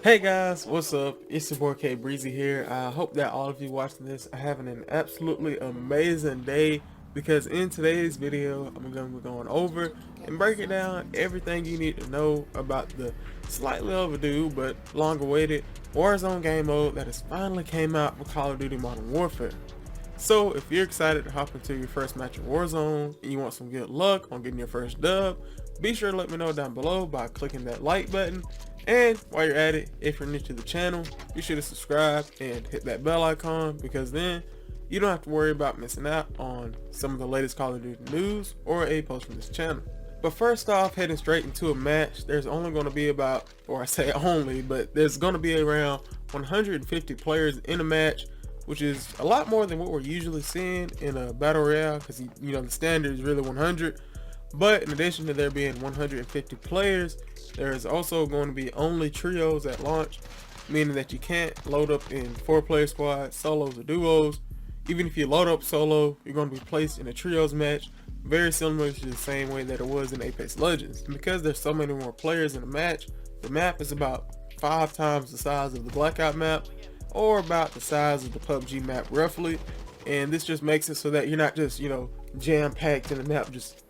Hey guys, what's up? It's your boy K Breezy here. I hope that all of you watching this are having an absolutely amazing day, because in today's video I'm going to be going over and breaking down everything you need to know about the slightly overdue but long awaited Warzone game mode that has finally came out for Call of Duty Modern Warfare. So if you're excited to hop into your first match of Warzone and you want some good luck on getting your first dub, be sure to let me know down below by clicking that like button. And while you're at it, if you're new to the channel, be sure to subscribe and hit that bell icon, because then you don't have to worry about missing out on some of the latest Call of Duty news or a post from this channel. But first off, heading straight into a match, there's only going to be about, or I say only, but there's going to be around 150 players in a match, which is a lot more than what we're usually seeing in a battle royale, because the standard is really 100. But in addition to there being 150 players, there is also going to be only trios at launch, meaning that you can't load up in 4-player squads, solos, or duos. Even if you load up solo, you're going to be placed in a trios match, very similar to the same way that it was in Apex Legends. And because there's so many more players in a match, the map is about 5 times the size of the Blackout map, or about the size of the PUBG map roughly. And this just makes it so that you're not just, jam-packed in the map, just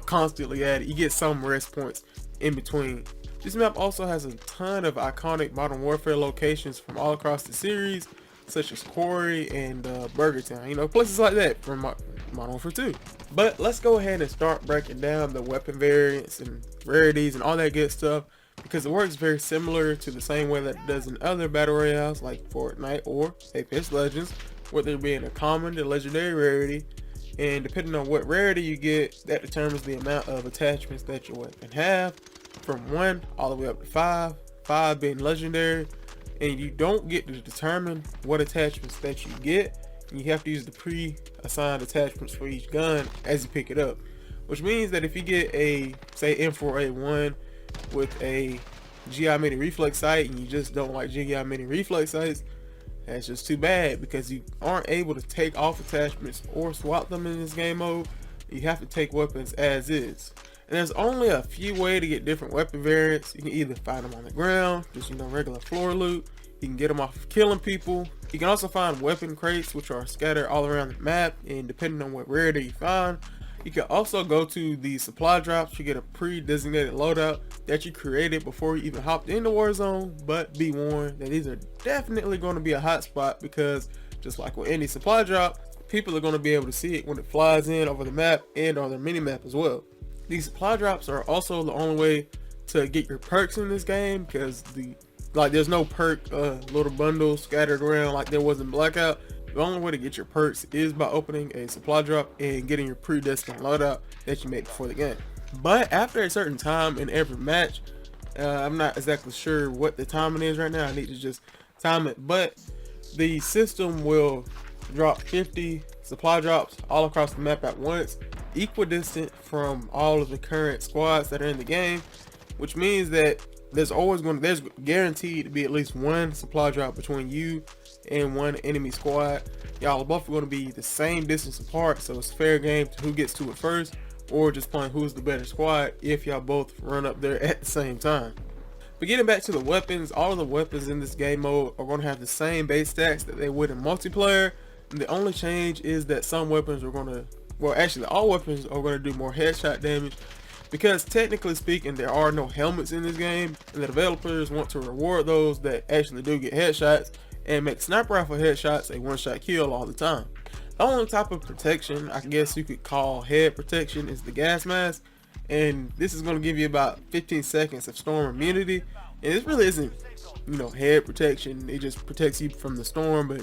constantly at it. You get some rest points in between. This map also has a ton of iconic Modern Warfare locations from all across the series, such as Quarry and Burger Town, places like that from Modern Warfare 2. But let's go ahead and start breaking down the weapon variants and rarities and all that good stuff, because it works very similar to the same way that it does in other battle royales like Fortnite or Apex Legends, with there being a common and legendary rarity. And depending on what rarity you get, that determines the amount of attachments that your weapon have, from 1 all the way up to 5, 5 being legendary. And you don't get to determine what attachments that you get, and you have to use the pre-assigned attachments for each gun as you pick it up. Which means that if you get a, say, M4A1 with a GI Mini reflex sight and you just don't like GI Mini reflex sights, that's just too bad, because you aren't able to take off attachments or swap them in this game mode. You have to take weapons as is. And there's only a few ways to get different weapon variants. You can either find them on the ground, just regular floor loot. You can get them off of killing people. You can also find weapon crates, which are scattered all around the map, and depending on what rarity you find, you can also go to the supply drops. You get a pre-designated loadout that you created before you even hopped into Warzone. But be warned that these are definitely going to be a hot spot, because just like with any supply drop, people are going to be able to see it when it flies in over the map and on their mini map as well. These supply drops are also the only way to get your perks in this game, because there's no perk little bundles scattered around like there was in Blackout. The only way to get your perks is by opening a supply drop and getting your predestined loadout that you made before the game. But after a certain time in every match, I'm not exactly sure what the timing is right now. I need to just time it. But the system will drop 50 supply drops all across the map at once, equidistant from all of the current squads that are in the game, which means that there's guaranteed to be at least one supply drop between you and one enemy squad. Y'all are both going to be the same distance apart, so it's fair game to who gets to it first, or just playing who's the better squad if y'all both run up there at the same time. But getting back to the weapons, all of the weapons in this game mode are going to have the same base stats that they would in multiplayer. And the only change is that some weapons are going to, well, actually all weapons are going to do more headshot damage, because technically speaking there are no helmets in this game, and the developers want to reward those that actually do get headshots and make sniper rifle headshots a one-shot kill all the time. The only type of protection I guess you could call head protection is the gas mask, and this is going to give you about 15 seconds of storm immunity. And this really isn't head protection, it just protects you from the storm. But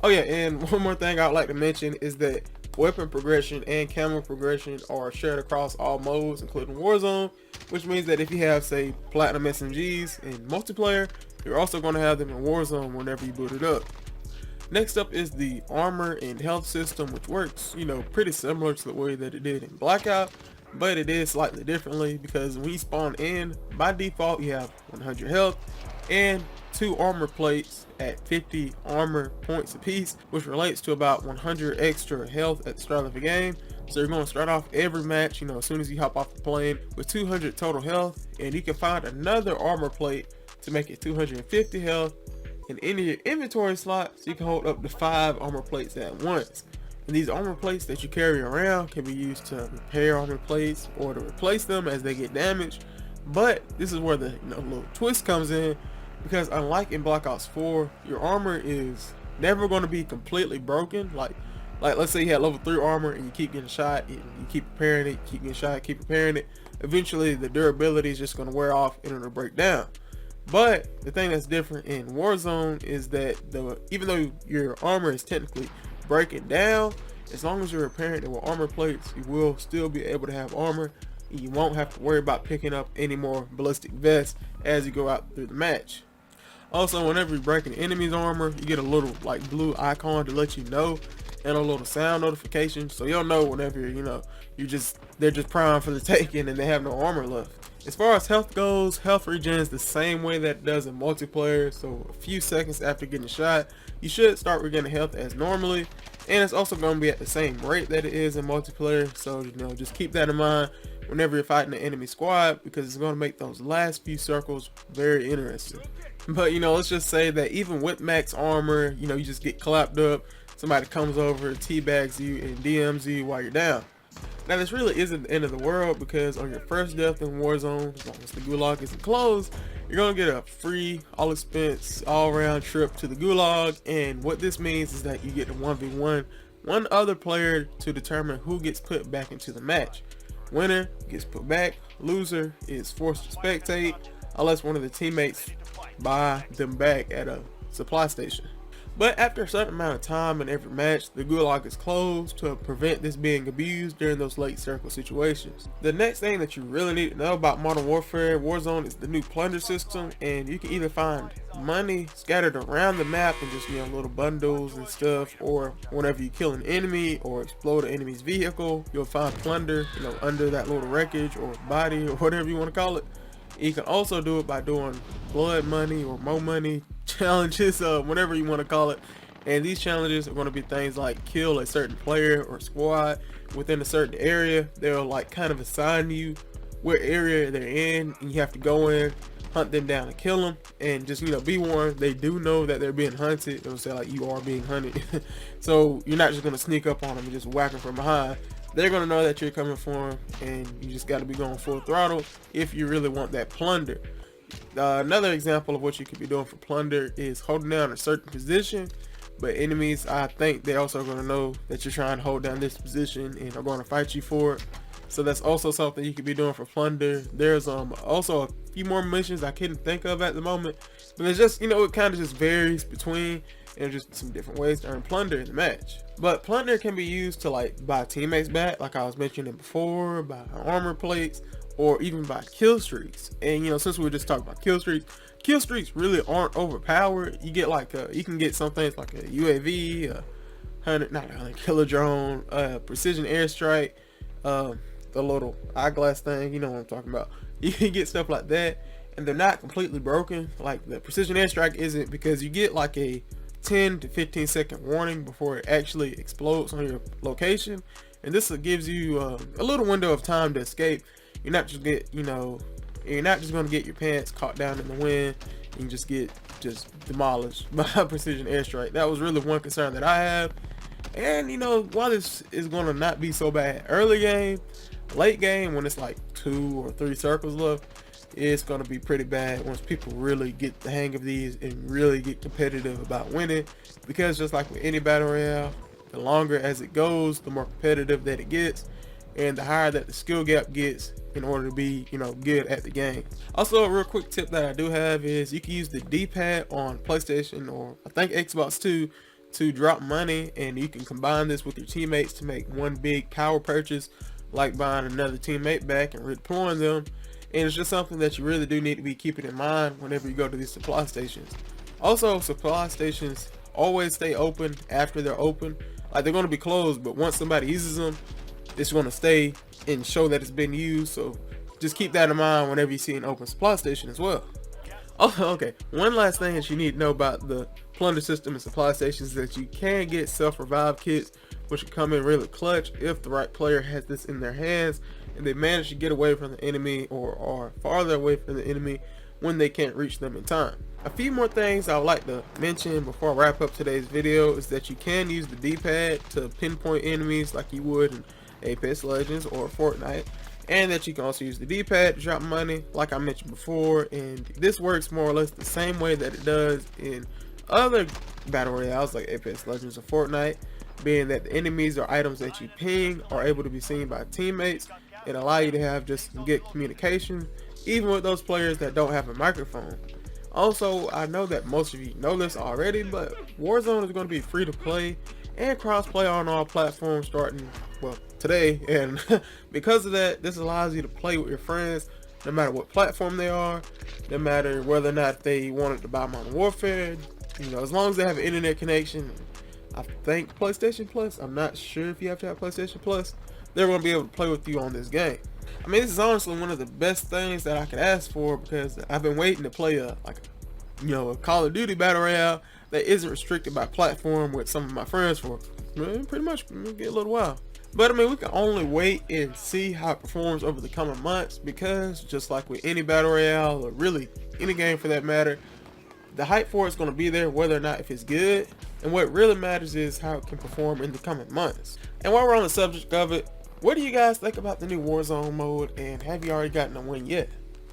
oh yeah, and one more thing I'd like to mention is that weapon progression and camo progression are shared across all modes, including Warzone, which means that if you have, say, platinum SMGs in multiplayer, you're also going to have them in Warzone whenever you boot it up. Next up is the armor and health system, which works, pretty similar to the way that it did in Blackout, but it is slightly differently, because when you spawn in, by default you have 100 health and 2 armor plates at 50 armor points apiece, which relates to about 100 extra health at the start of the game. So you're going to start off every match, as soon as you hop off the plane, with 200 total health, and you can find another armor plate to make it 250 health. And in your inventory slots, you can hold up to 5 armor plates at once. And these armor plates that you carry around can be used to repair armor plates or to replace them as they get damaged. But this is where the little twist comes in, because unlike in Black Ops 4, your armor is never going to be completely broken. Like let's say you had level 3 armor and you keep getting shot, you keep repairing it, keep getting shot, keep repairing it. Eventually the durability is just going to wear off and it'll break down. But the thing that's different in Warzone is that even though your armor is technically breaking down, as long as you're repairing it with armor plates, you will still be able to have armor. You won't have to worry about picking up any more ballistic vests as you go out through the match. Also, whenever you break an enemy's armor, you get a little like blue icon to let you know, and a little sound notification, so you'll know whenever they're just primed for the taking and they have no armor left. As far as health goes, health regens the same way that it does in multiplayer. So a few seconds after getting shot, you should start regaining health as normally, and it's also going to be at the same rate that it is in multiplayer. So just keep that in mind whenever you're fighting an enemy squad, because it's going to make those last few circles very interesting. But let's just say that even with max armor, you just get clapped up, somebody comes over, teabags you, and DMs you while you're down. Now this really isn't the end of the world, because on your first death in Warzone, as long as the gulag isn't closed, you're going to get a free, all expense, all round trip to the gulag. And what this means is that you get to 1v1 one other player to determine who gets put back into the match. Winner gets put back, loser is forced to spectate unless one of the teammates buy them back at a supply station. But after a certain amount of time in every match, the gulag is closed to prevent this being abused during those late circle situations. The next thing that you really need to know about Modern Warfare Warzone is the new plunder system, and you can either find money scattered around the map and just little bundles and stuff, or whenever you kill an enemy or explode an enemy's vehicle, you'll find plunder under that little wreckage or body or whatever you want to call it. You can also do it by doing blood money or mo money challenges, whatever you want to call it. And these challenges are going to be things like kill a certain player or squad within a certain area. They'll kind of assign you what area they're in, and you have to go in, hunt them down and kill them. And just be warned, they do know that they're being hunted. They'll say you are being hunted. So you're not just going to sneak up on them and just whack them from behind. They're going to know that you're coming for them, and you just got to be going full throttle if you really want that plunder. Another example of what you could be doing for plunder is holding down a certain position, but enemies, I think they're also going to know that you're trying to hold down this position and are going to fight you for it. So that's also something you could be doing for plunder. There's also a few more missions I couldn't think of at the moment, but it's just it kind of just varies between, and just some different ways to earn plunder in the match. But plunder can be used to buy teammates back, like I was mentioning before, buy armor plates, or even by kill streaks. And since we were just talking about kill streaks really aren't overpowered. You get you can get some things like a UAV, not a 100 drone, precision airstrike, the little eyeglass thing, you know what I'm talking about. You can get stuff like that, and they're not completely broken. Like the precision airstrike isn't, because you get a 10 to 15 second warning before it actually explodes on your location, and this gives you a little window of time to escape. You're not just you're not just going to get your pants caught down in the wind and just get demolished by a precision airstrike. That was really one concern that I have. And while this is going to not be so bad early game, late game when it's 2 or 3 circles left, it's going to be pretty bad once people really get the hang of these and really get competitive about winning. Because just like with any battle royale, the longer as it goes, the more competitive that it gets, and the higher that the skill gap gets in order to be good at the game. Also, a real quick tip that I do have is you can use the D-pad on PlayStation, or I think Xbox too, to drop money, and you can combine this with your teammates to make one big power purchase, like buying another teammate back and redeploying them. And it's just something that you really do need to be keeping in mind whenever you go to these supply stations. Also, supply stations always stay open after they're open. They're going to be closed, but once somebody uses them, it's going to stay and show that it's been used. So just keep that in mind whenever you see an open supply station as well. Oh, okay, one last thing that you need to know about the plunder system and supply stations is that you can get self-revive kits, which can come in really clutch if the right player has this in their hands and they manage to get away from the enemy or are farther away from the enemy when they can't reach them in time. A few more things I would like to mention before I wrap up today's video is that you can use the D-pad to pinpoint enemies like you would in Apex Legends or Fortnite, and that you can also use the D-pad to drop money like I mentioned before, and this works more or less the same way that it does in other battle royales like Apex Legends or Fortnite, being that the enemies or items that you ping are able to be seen by teammates and allow you to have just good communication even with those players that don't have a microphone. Also, I know that most of you know this already, but Warzone is going to be free to play and cross-play on all platforms starting, well, today, and because of that, this allows you to play with your friends no matter what platform they are, no matter whether or not they wanted to buy Modern Warfare, you know, as long as they have an internet connection. I think PlayStation Plus, I'm not sure if you have to have PlayStation Plus, they're going to be able to play with you on this game. I mean, this is honestly one of the best things that I could ask for, because I've been waiting to play a Call of Duty Battle Royale that isn't restricted by platform with some of my friends for pretty much get a little while. But I mean, we can only wait and see how it performs over the coming months, because just like with any Battle Royale, or really any game for that matter, the hype for it's going to be there whether or not if it's good, and what really matters is how it can perform in the coming months. And while we're on the subject of it, what do you guys think about the new Warzone mode, and have you already gotten a win yet?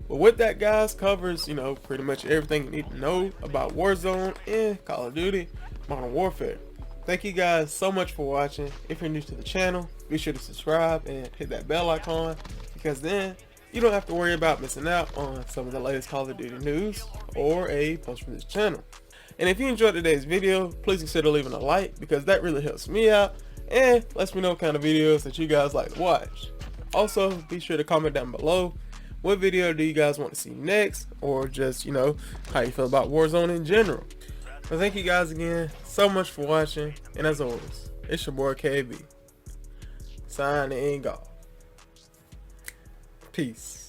Well, with that, guys, covers, you know, pretty much everything you need to know about Warzone and Call of Duty Modern Warfare. Thank you guys so much for watching. If you're new to the channel, be sure to subscribe and hit that bell icon, because then you don't have to worry about missing out on some of the latest Call of Duty news or a post from this channel. And if you enjoyed today's video, please consider leaving a like, because that really helps me out and lets me know what kind of videos that you guys like to watch. Also, be sure to comment down below what video do you guys want to see next, or just, you know, how you feel about Warzone in general. But thank you guys again so much for watching, and as always, it's your boy KB, signing off. Peace.